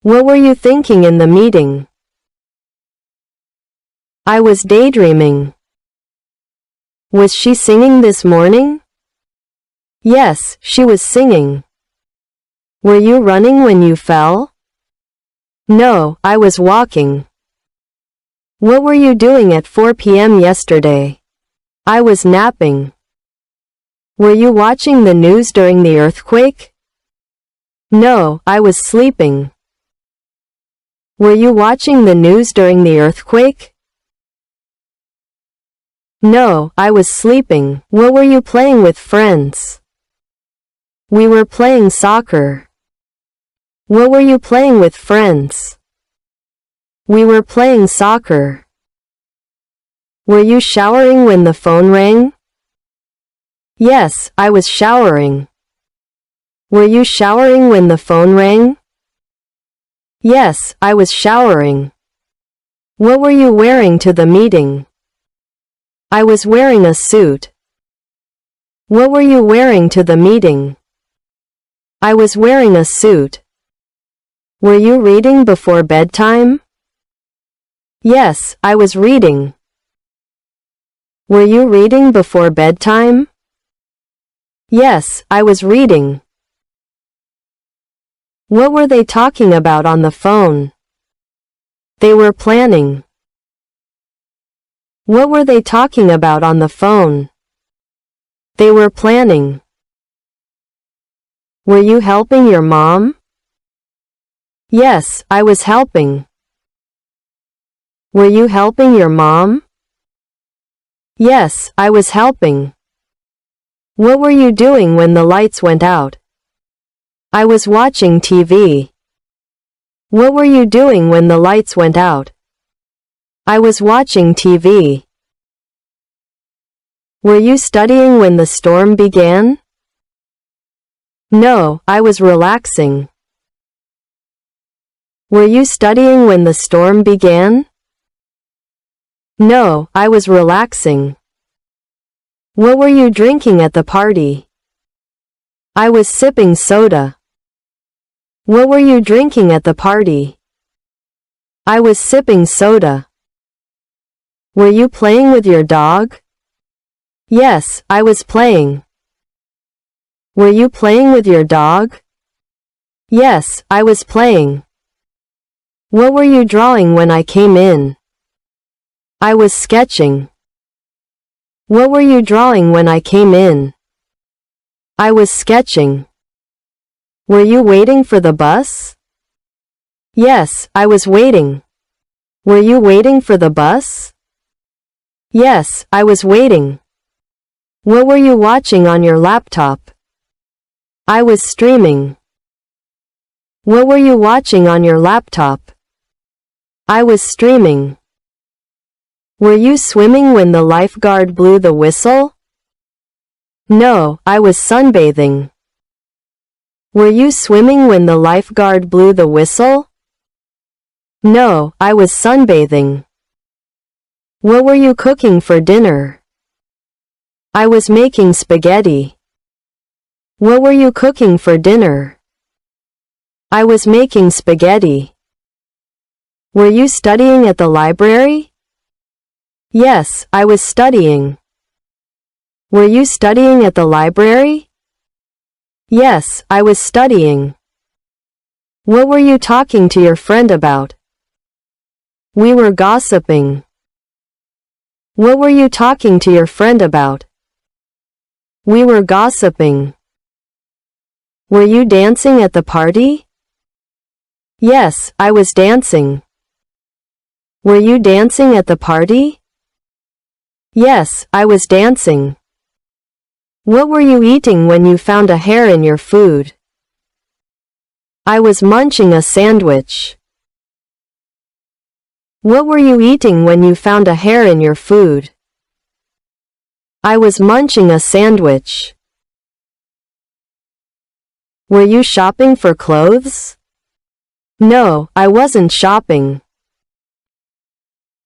What were you thinking in the meeting? I was daydreaming. Was she singing this morning? Yes, she was singing. Were you running when you fell? No, I was walking. What were you doing at 4 p.m. yesterday? I was napping. Were you watching the news during the earthquake? No, I was sleeping. Were you watching the news during the earthquake? No, I was sleeping. What were you playing with friends? We were playing soccer. What were you playing with friends? We were playing soccer. Were you showering when the phone rang? Yes, I was showering. Were you showering when the phone rang? Yes, I was showering. What were you wearing to the meeting? I was wearing a suit. What were you wearing to the meeting? I was wearing a suit. Were you reading before bedtime? Yes, I was reading. Were you reading before bedtime? Yes, I was reading. What were they talking about on the phone? They were planning. What were they talking about on the phone? They were planning. Were you helping your mom? Yes, I was helping. Were you helping your mom? Yes, I was helping. What were you doing when the lights went out? I was watching TV. What were you doing when the lights went out? I was watching TV. Were you studying when the storm began? No, I was relaxing. Were you studying when the storm began? No, I was relaxing. What were you drinking at the party? I was sipping soda. What were you drinking at the party? I was sipping soda. Were you playing with your dog? Yes, I was playing. Were you playing with your dog? Yes, I was playing. What were you drawing when I came in? I was sketching. What were you drawing when I came in? I was sketching. Were you waiting for the bus? Yes, I was waiting. Were you waiting for the bus? Yes, I was waiting. What were you watching on your laptop? I was streaming. What were you watching on your laptop? I was streaming. Were you swimming when the lifeguard blew the whistle? No, I was sunbathing. Were you swimming when the lifeguard blew the whistle? No, I was sunbathing. What were you cooking for dinner? I was making spaghetti. What were you cooking for dinner? I was making spaghetti. Were you studying at the library? Yes, I was studying. Were you studying at the library? Yes, I was studying. What were you talking to your friend about? We were gossiping. What were you talking to your friend about? We were gossiping. Were you dancing at the party? Yes, I was dancing. Were you dancing at the party? Yes, I was dancing. What were you eating when you found a hair in your food? I was munching a sandwich. What were you eating when you found a hair in your food? I was munching a sandwich. Were you shopping for clothes? No, I wasn't shopping.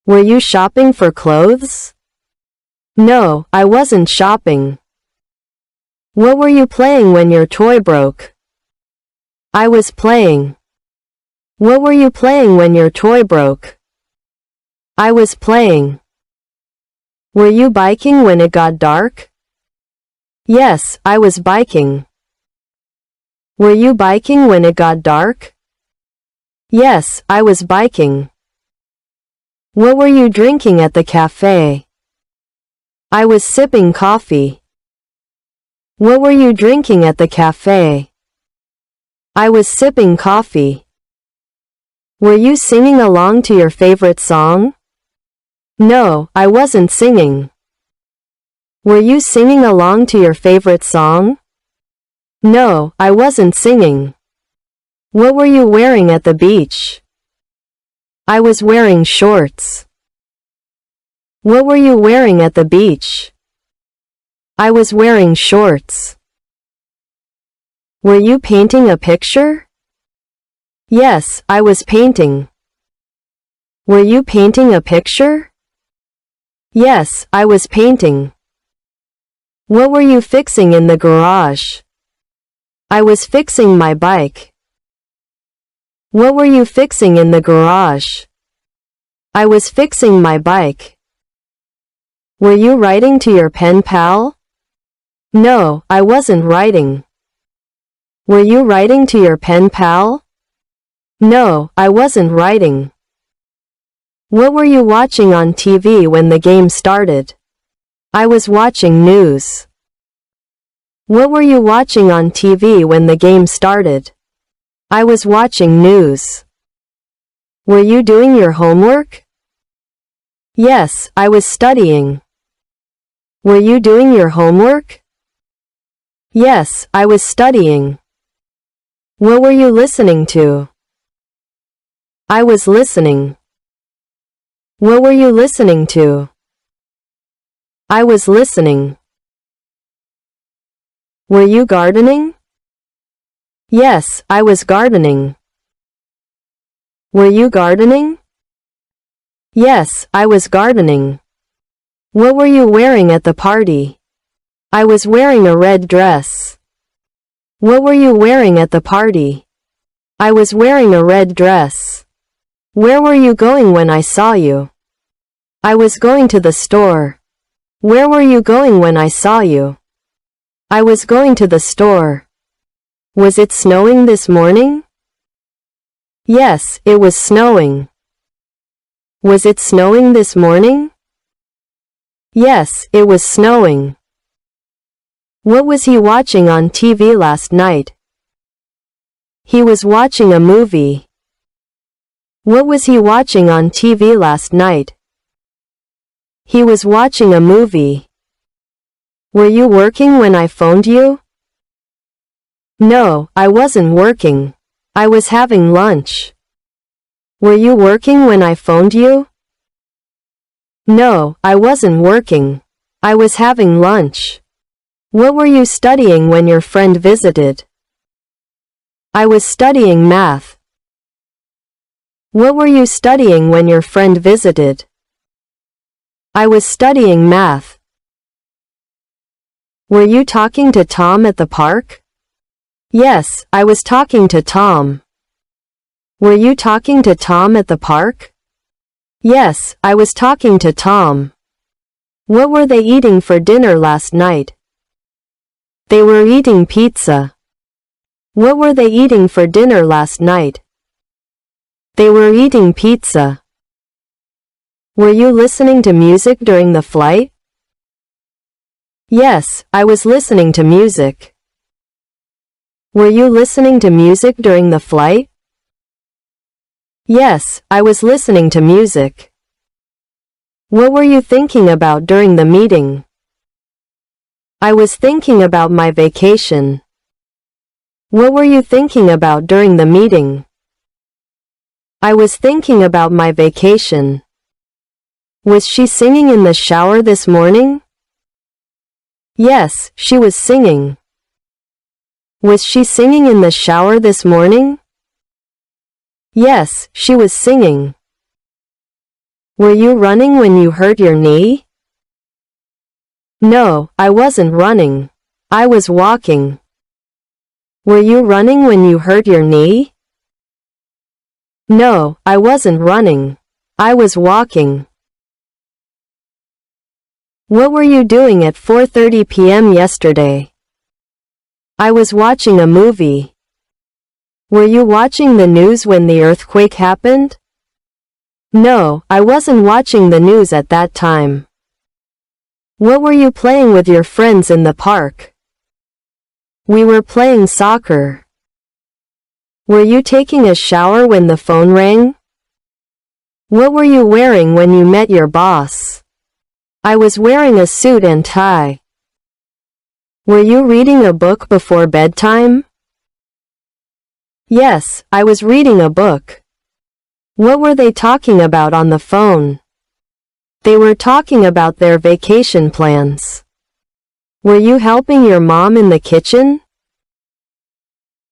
Were you shopping for clothes? No, I wasn't shopping. What were you playing when your toy broke? I was playing. What were you playing when your toy broke? I was playing. Were you biking when it got dark? Yes, I was biking. Were you biking when it got dark? Yes, I was biking. What were you drinking at the cafe? I was sipping coffee. What were you drinking at the cafe? I was sipping coffee. Were you singing along to your favorite song? No, I wasn't singing. Were you singing along to your favorite song? No, I wasn't singing. What were you wearing at the beach? I was wearing shorts. What were you wearing at the beach? I was wearing shorts. Were you painting a picture? Yes, I was painting. Were you painting a picture? Yes, I was painting. What were you fixing in the garage? I was fixing my bike. What were you fixing in the garage? I was fixing my bike. Were you writing to your pen pal? No, I wasn't writing. Were you writing to your pen pal? No, I wasn't writing. What were you watching on TV when the game started? I was watching news. What were you watching on TV when the game started? I was watching news. Were you doing your homework? Yes, I was studying. Were you doing your homework? Yes, I was studying. What were you listening to? I was listening. What were you listening to? I was listening. Were you gardening? Yes, I was gardening. Were you gardening? Yes, I was gardening. What were you wearing at the party? I was wearing a red dress. What were you wearing at the party? I was wearing a red dress. Where were you going when I saw you? I was going to the store. Where were you going when I saw you? I was going to the store. Was it snowing this morning? Yes, it was snowing. Was it snowing this morning? Yes, it was snowing. What was he watching on TV last night? He was watching a movie. What was he watching on TV last night? He was watching a movie. Were you working when I phoned you? No, I wasn't working. I was having lunch. Were you working when I phoned you? No, I wasn't working. I was having lunch. What were you studying when your friend visited? I was studying math. What were you studying when your friend visited? I was studying math. Were you talking to Tom at the park? Yes, I was talking to Tom. Were you talking to Tom at the park? Yes, I was talking to Tom. What were they eating for dinner last night? They were eating pizza. What were they eating for dinner last night? They were eating pizza. Were you listening to music during the flight? Yes, I was listening to music. Were you listening to music during the flight? Yes, I was listening to music. What were you thinking about during the meeting? I was thinking about my vacation. What were you thinking about during the meeting? I was thinking about my vacation. Was she singing in the shower this morning? Yes, she was singing. Was she singing in the shower this morning? Yes, she was singing. Were you running when you hurt your knee? No, I wasn't running. I was walking. Were you running when you hurt your knee? No, I wasn't running. I was walking. What were you doing at 4:30 p.m. yesterday? I was watching a movie. Were you watching the news when the earthquake happened? No, I wasn't watching the news at that time. What were you playing with your friends in the park? We were playing soccer. Were you taking a shower when the phone rang? What were you wearing when you met your boss? I was wearing a suit and tie. Were you reading a book before bedtime? Yes, I was reading a book. What were they talking about on the phone? They were talking about their vacation plans. Were you helping your mom in the kitchen?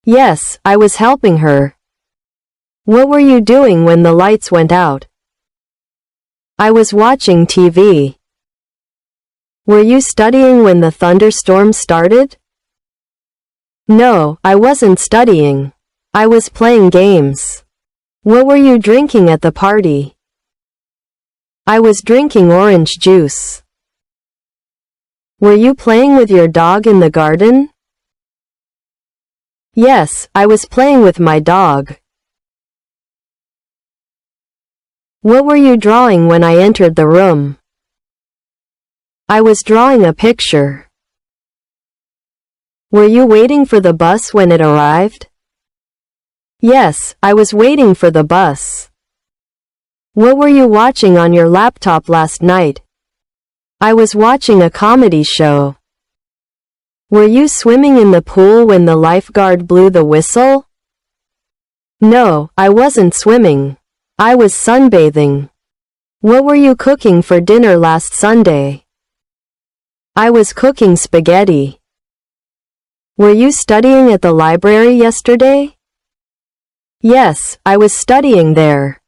Yes, I was helping her. What were you doing when the lights went out? I was watching TV. Were you studying when the thunderstorm started? No, I wasn't studying. I was playing games. What were you drinking at the party? I was drinking orange juice. Were you playing with your dog in the garden? Yes, I was playing with my dog. What were you drawing when I entered the room? I was drawing a picture. Were you waiting for the bus when it arrived? Yes, I was waiting for the bus. What were you watching on your laptop last night? I was watching a comedy show. Were you swimming in the pool when the lifeguard blew the whistle? No, I wasn't swimming. I was sunbathing. What were you cooking for dinner last Sunday? I was cooking spaghetti. Were you studying at the library yesterday? Yes, I was studying there.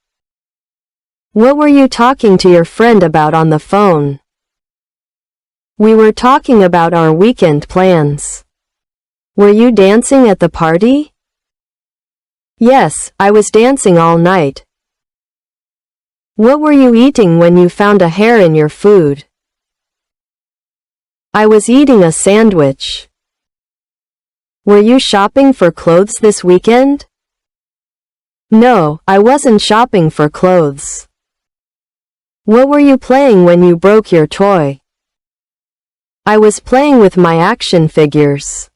What were you talking to your friend about on the phone? We were talking about our weekend plans. Were you dancing at the party? Yes, I was dancing all night. What were you eating when you found a hair in your food? I was eating a sandwich. Were you shopping for clothes this weekend? No, I wasn't shopping for clothes. What were you playing when you broke your toy? I was playing with my action figures.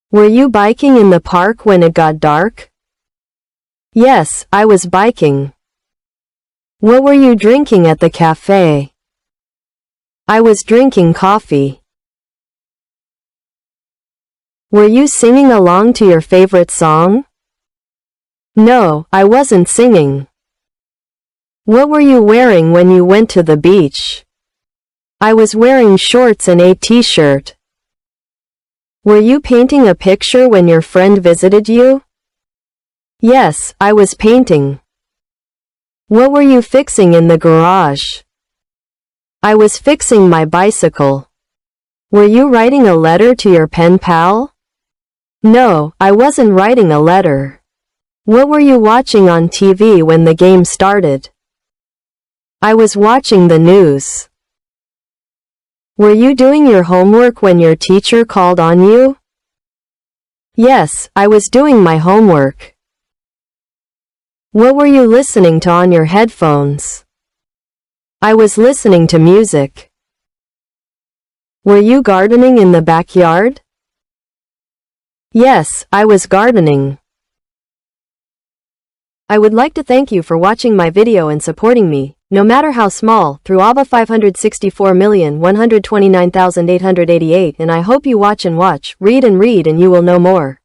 Were you biking in the park when it got dark? Yes, I was biking. What were you drinking at the cafe? I was drinking coffee. Were you singing along to your favorite song? No, I wasn't singing. What were you wearing when you went to the beach? I was wearing shorts and a t-shirt. Were you painting a picture when your friend visited you? Yes, I was painting. What were you fixing in the garage? I was fixing my bicycle. Were you writing a letter to your pen pal? No, I wasn't writing a letter. What were you watching on TV when the game started? I was watching the news. Were you doing your homework when your teacher called on you? Yes, I was doing my homework. What were you listening to on your headphones? I was listening to music. Were you gardening in the backyard? Yes, I was gardening. I would like to thank you for watching my video and supporting me, no matter how small, through ABA 564,129,888, and I hope you watch and watch, read and you will know more.